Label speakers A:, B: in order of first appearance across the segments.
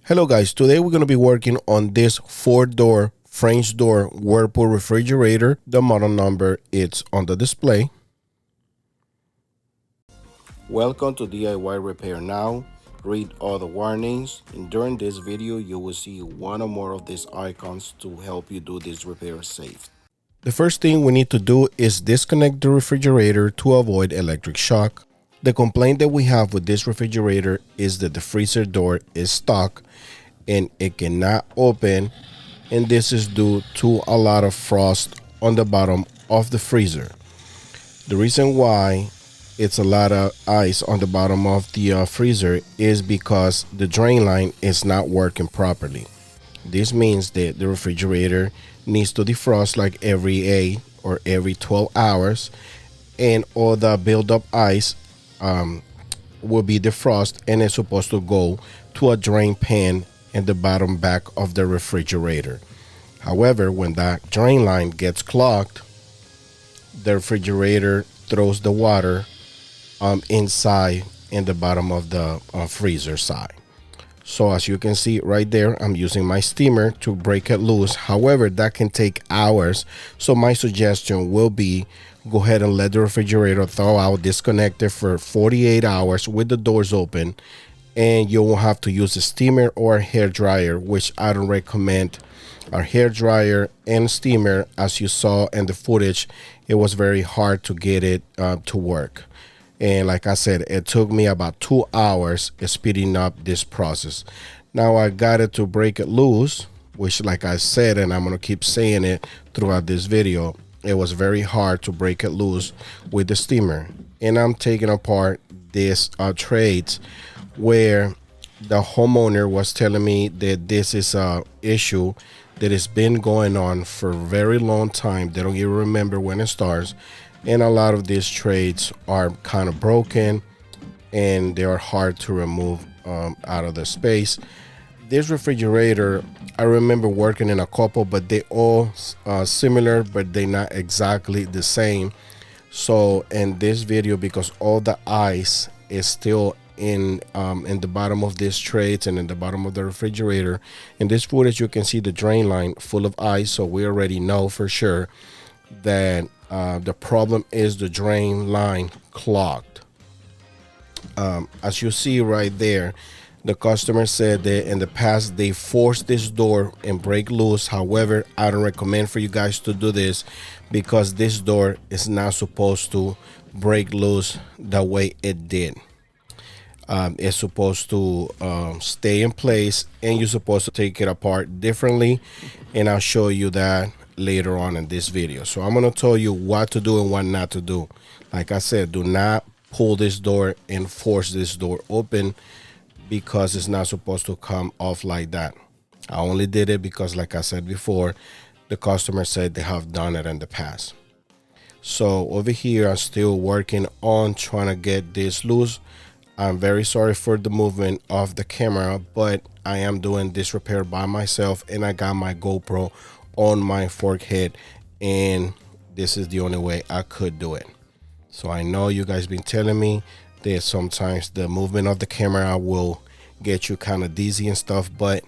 A: Hello guys, today we're going to be working on this 4-door French door Whirlpool refrigerator. The model number is on the display. Welcome to DIY Repair Now. Read all the warnings, and during this video you will see one or more of these icons to help you do this repair safe. The first thing we need to do is disconnect the refrigerator to avoid electric shock. The complaint that we have with this refrigerator is that the freezer door is stuck and it cannot open, and this is due to a lot of frost on the bottom of the freezer. The reason why it's a lot of ice on the bottom of the freezer is because the drain line is not working properly. This means that the refrigerator needs to defrost like every 8 or every 12 hours, and all the build-up ice will be defrosted, and it's supposed to go to a drain pan in the bottom back of the refrigerator. However, when that drain line gets clogged, the refrigerator throws the water inside in the bottom of the freezer side. So as you can see right there, I'm using my steamer to break it loose. However, that can take hours. So my suggestion will be go ahead and let the refrigerator thaw out, disconnect it for 48 hours with the doors open, and you won't have to use a steamer or a hair dryer, which I don't recommend. Our hair dryer and steamer, as you saw in the footage, it was very hard to get it to work. And like I said, it took me about 2 hours speeding up this process. Now I got it to break it loose, which like I said, and I'm going to keep saying it throughout this video, it was very hard to break it loose with the steamer. And I'm taking apart this trays where the homeowner was telling me that this is a issue that has been going on for a very long time. They don't even remember when it starts. And a lot of these trays are kind of broken and they are hard to remove out of the space. This refrigerator, I remember working in a couple, but they all similar, but they're not exactly the same. So in this video, because all the ice is still in the bottom of these trays and in the bottom of the refrigerator, in this footage you can see the drain line full of ice, so we already know for sure that the problem is the drain line clogged. As you see right there, the customer said that in the past they forced this door and break loose. However, I don't recommend for you guys to do this because this door is not supposed to break loose the way it did. It's supposed to stay in place, and you're supposed to take it apart differently, and I'll show you that later on in this video. So I'm going to tell you what to do and what not to do. Like I said, do not pull this door and force this door open because it's not supposed to come off like that. I only did it because, like I said before, the customer said they have done it in the past. So over here, I'm still working on trying to get this loose. I'm very sorry for the movement of the camera, but I am doing this repair by myself, and I got my GoPro on my fork head, and this is the only way I could do it. So I know you guys been telling me that sometimes the movement of the camera will get you kind of dizzy and stuff, but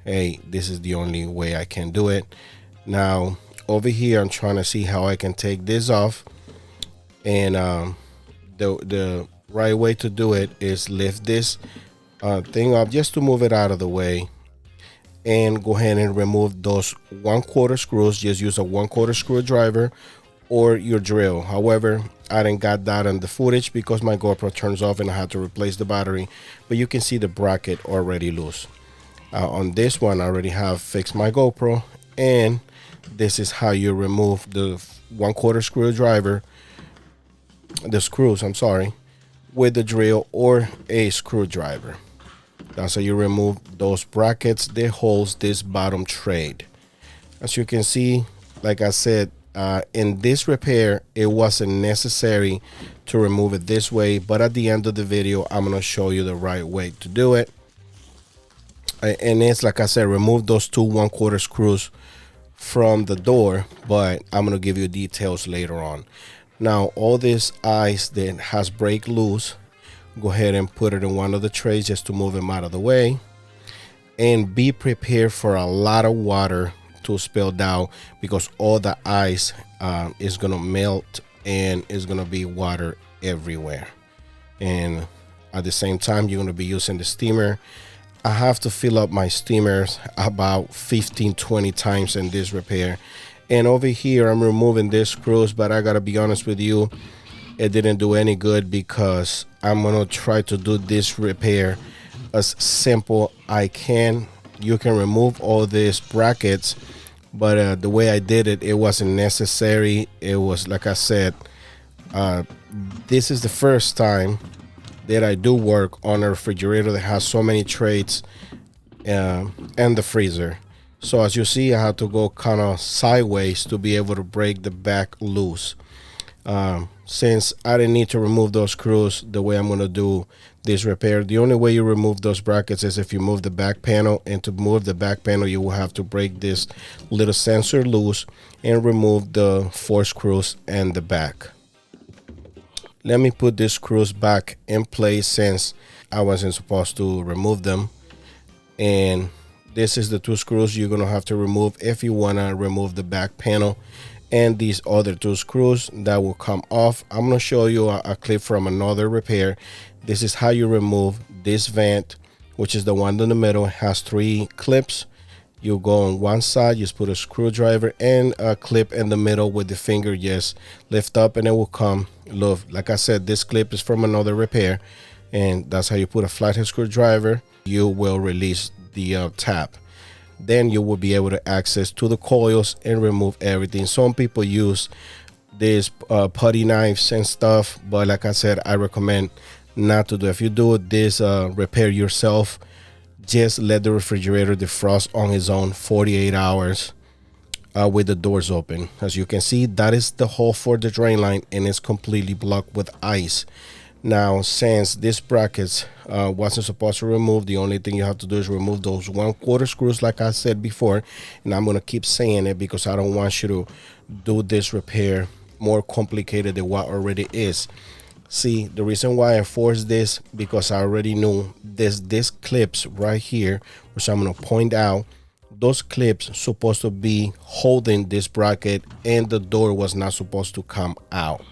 A: hey, this is the only way I can do it. Now over here, I'm trying to see how I can take this off, and the right way to do it is lift this thing up just to move it out of the way, and go ahead and remove those 1/4 screws. Just use a 1/4 screwdriver or your drill. However, I didn't got that in the footage because my GoPro turns off and I had to replace the battery, but you can see the bracket already loose. On this one, I already have fixed my GoPro, and this is how you remove the 1/4 screwdriver, the screws, I'm sorry, with the drill or a screwdriver. That's how you remove those brackets that holds this bottom tray. As you can see, like I said, in this repair, it wasn't necessary to remove it this way, but at the end of the video, I'm going to show you the right way to do it. And it's like I said, remove those two 1/4 screws from the door, but I'm going to give you details later on. Now, all this ice that has break loose, go ahead and put it in one of the trays just to move them out of the way. and be prepared for a lot of water to spill down, because all the ice is gonna melt and is gonna be water everywhere. And at the same time, you're gonna be using the steamer. I have to fill up my steamers about 15-20 times in this repair. And over here I'm removing this screws, but I gotta be honest with you, it didn't do any good, because I'm gonna try to do this repair as simple I can. You can remove all these brackets, but the way I did it, it wasn't necessary. It was, like I said, this is the first time that I do work on a refrigerator that has so many trays and the freezer. So as you see, I have to go kind of sideways to be able to break the back loose. Since I didn't need to remove those screws the way I'm going to do this repair, the only way you remove those brackets is if you move the back panel. And to move the back panel, you will have to break this little sensor loose and remove the 4 screws and the back. Let me put these screws back in place, since I wasn't supposed to remove them. And this is the 2 screws you're going to have to remove if you want to remove the back panel. And these other 2 screws that will come off. I'm going to show you a clip from another repair. This is how you remove this vent, which is the one in the middle. It has 3 clips. You go on one side, just put a screwdriver and a clip in the middle with the finger, just lift up and it will come. Look, like I said, this clip is from another repair, and that's how you put a flathead screwdriver. You will release the tab. Then you will be able to access to the coils and remove everything. Some people use these putty knives and stuff, but like I said, I recommend not to do. If you do this repair yourself, just let the refrigerator defrost on its own 48 hours with the doors open. As you can see, that is the hole for the drain line, and it's completely blocked with ice. Now, since this brackets wasn't supposed to remove, the only thing you have to do is remove those 1/4 screws, like I said before. And I'm going to keep saying it because I don't want you to do this repair more complicated than what already is. See, the reason why I forced this, because I already knew this clips right here, which I'm going to point out. Those clips supposed to be holding this bracket, and the door was not supposed to come out.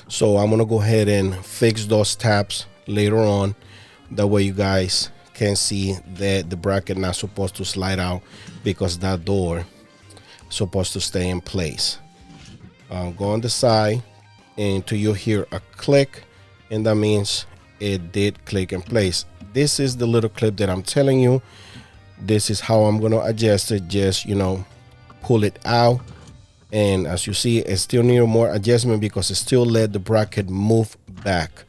A: So I'm gonna go ahead and fix those tabs later on. That way you guys can see that the bracket not supposed to slide out, because that door is supposed to stay in place. Go on the side until you hear a click, and that means it did click in place. This is the little clip that I'm telling you. This is how I'm gonna adjust it. Just, you know, pull it out. And as you see, it still needs more adjustment because it still let the bracket move back.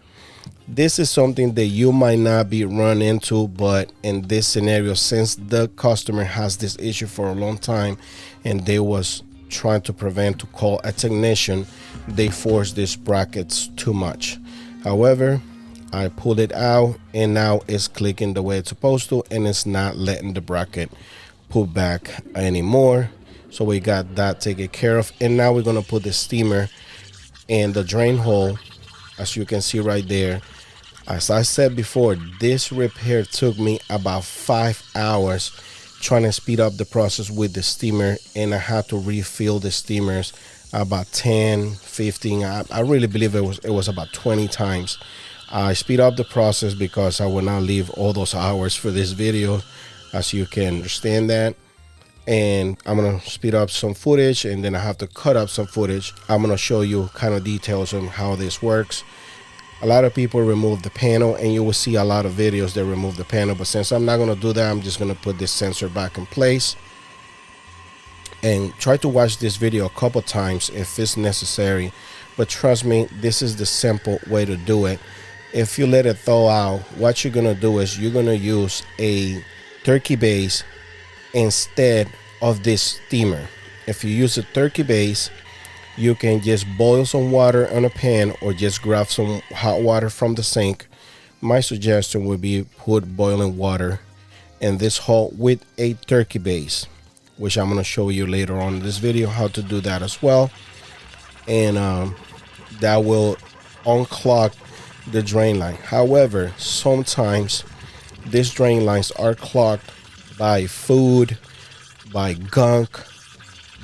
A: This is something that you might not be run into, but in this scenario, since the customer has this issue for a long time and they was trying to prevent to call a technician, they forced these brackets too much. However, I pulled it out and now it's clicking the way it's supposed to, and it's not letting the bracket pull back anymore. So we got that taken care of, and now we're gonna put the steamer in the drain hole, as you can see right there. As I said before, this repair took me about 5 hours trying to speed up the process with the steamer, and I had to refill the steamers about 10, 15. I really believe it was about 20 times. I speed up the process because I will not leave all those hours for this video, as you can understand that. And I'm gonna speed up some footage, and then I have to cut up some footage. I'm gonna show you kind of details on how this works. A lot of people remove the panel, and you will see a lot of videos that remove the panel, but since I'm not gonna do that, I'm just gonna put this sensor back in place. And try to watch this video a couple times if it's necessary, but trust me, this is the simple way to do it. If you let it thaw out, what you're gonna do is you're gonna use a turkey base instead of this steamer. If you use a turkey base, you can just boil some water on a pan or just grab some hot water from the sink. My suggestion would be put boiling water in this hole with a turkey base, which I'm going to show you later on in this video how to do that as well. And that will unclog the drain line. However, sometimes these drain lines are clogged by food, by gunk,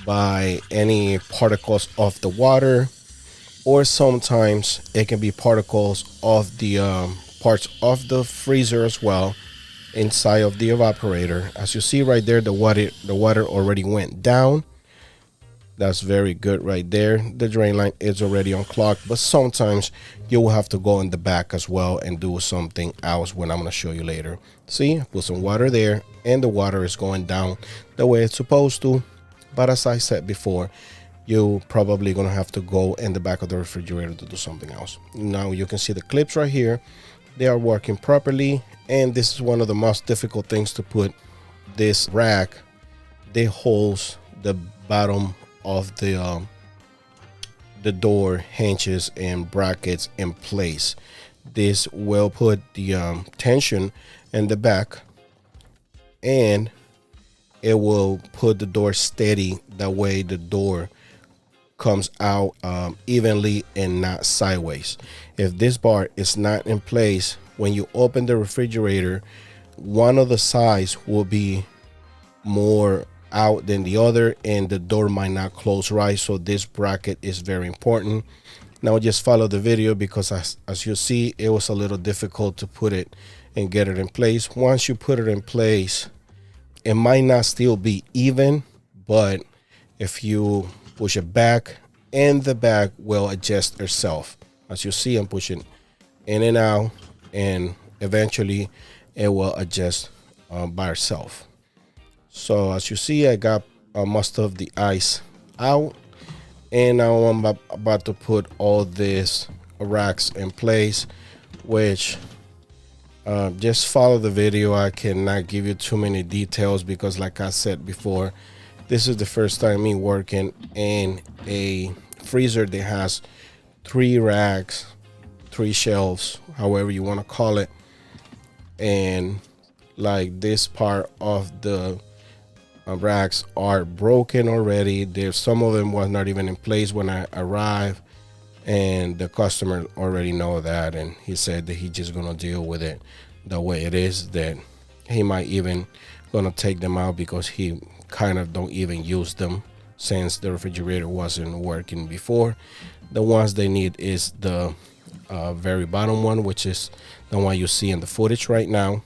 A: by any particles of the water, or sometimes it can be particles of the parts of the freezer as well inside of the evaporator. As you see right there, the water already went down. That's very good right there. The drain line is already unclogged, but sometimes you will have to go in the back as well and do something else when I'm going to show you later. See, put some water there and the water is going down the way it's supposed to. But as I said before, you're probably going to have to go in the back of the refrigerator to do something else. Now you can see the clips right here. They are working properly. And this is one of the most difficult things to put this rack. They holds the bottom of the door hinges and brackets in place. This will put the tension in the back, and it will put the door steady. That way the door comes out evenly and not sideways. If this bar is not in place, when you open the refrigerator, one of the sides will be more out than the other and the door might not close right. So this bracket is very important. Now just follow the video, because as you see, it was a little difficult to put it and get it in place. Once you put it in place, it might not still be even, but if you push it back, and the back will adjust itself. As you see, I'm pushing in and out, and eventually it will adjust by itself. So as you see, I got most of the ice out, and now I'm about to put all these racks in place, which just follow the video. I cannot give you too many details because, like I said before, this is the first time me working in a freezer that has 3 racks, 3 shelves, however you want to call it. And like this part of the racks are broken already. There's some of them was not even in place when I arrived, and the customer already know that, and he said that he just gonna deal with it the way it is, that he might even gonna take them out because he kind of don't even use them since the refrigerator wasn't working before. The ones they need is the very bottom one, which is the one you see in the footage right now.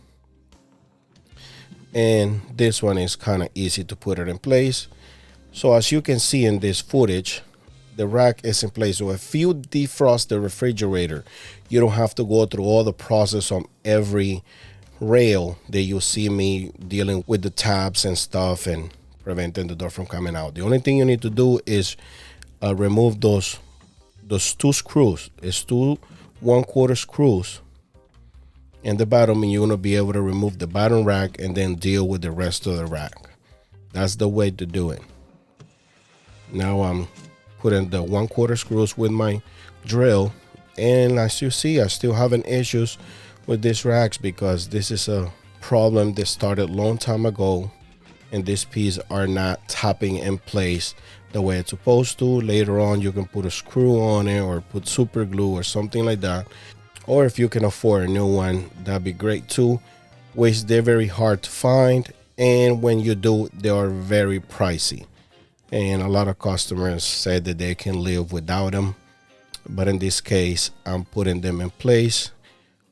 A: And this one is kind of easy to put it in place. So as you can see in this footage, the rack is in place. So if you defrost the refrigerator, you don't have to go through all the process on every rail that you see me dealing with the tabs and stuff and preventing the door from coming out. The only thing you need to do is remove those 2 screws. It's 2 1/4 screws in the bottom, and you're gonna be able to remove the bottom rack and then deal with the rest of the rack. That's the way to do it. Now I'm putting the 1/4 screws with my drill, and as you see, I still having issues with these racks because this is a problem that started a long time ago, and these pieces are not tapping in place the way it's supposed to. Later on, you can put a screw on it or put super glue or something like that. Or if you can afford a new one, that'd be great too, which they're very hard to find, and when you do, they are very pricey, and a lot of customers said that they can live without them. But in this case, I'm putting them in place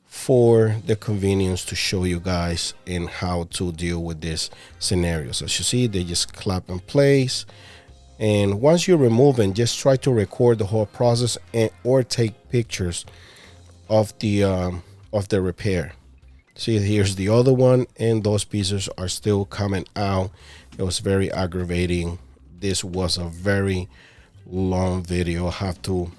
A: for the convenience to show you guys in how to deal with this scenario. So as you see, they just clap in place, and once you're removing, just try to record the whole process or take pictures of the repair. See, here's the other one, and those pieces are still coming out. It was very aggravating. This was a very long video. I have to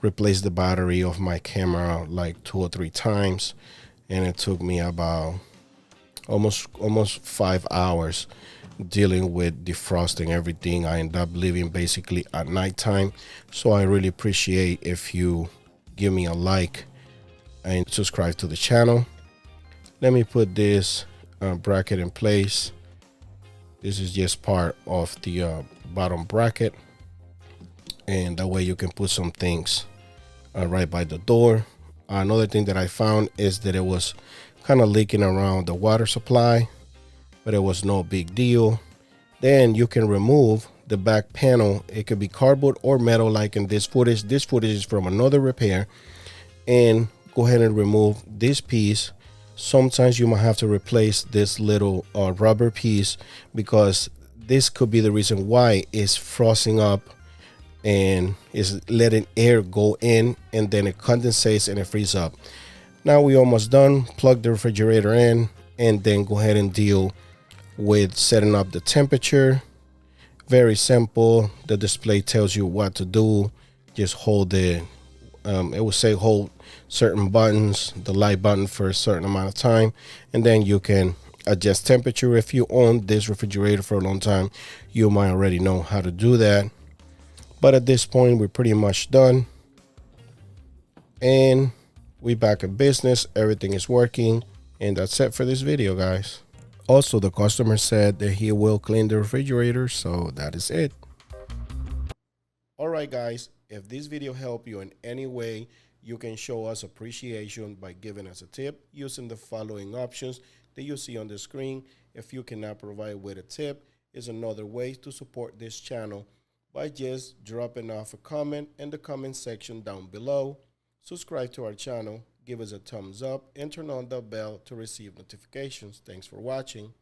A: replace the battery of my camera like 2 or 3 times, and it took me about almost 5 hours dealing with defrosting everything. I end up leaving basically at nighttime. So I really appreciate if you give me a like and subscribe to the channel. Let me put this bracket in place. This is just part of the bottom bracket, and that way you can put some things right by the door. Another thing that I found is that it was kind of leaking around the water supply, but it was no big deal. Then you can remove the back panel. It could be cardboard or metal, like in this footage. This footage is from another repair. And go ahead and remove this piece. Sometimes you might have to replace this little rubber piece, because this could be the reason why it's frosting up and is letting air go in, and then it condensates and it freezes up. Now we almost done. Plug the refrigerator in, and then go ahead and deal with setting up the temperature. Very simple. The display tells you what to do. Just hold it will say hold certain buttons, the light button for a certain amount of time, and then you can adjust temperature. If you own this refrigerator for a long time, you might already know how to do that. But at this point, we're pretty much done, and we back in business. Everything is working, and that's it for this video, guys. Also, the customer said that he will clean the refrigerator, so that is it. All right, guys, if this video helped you in any way, you can show us appreciation by giving us a tip using the following options that you see on the screen. If you cannot provide with a tip, is another way to support this channel by just dropping off a comment in the comment section down below. Subscribe to our channel, give us a thumbs up, and turn on the bell to receive notifications. Thanks for watching.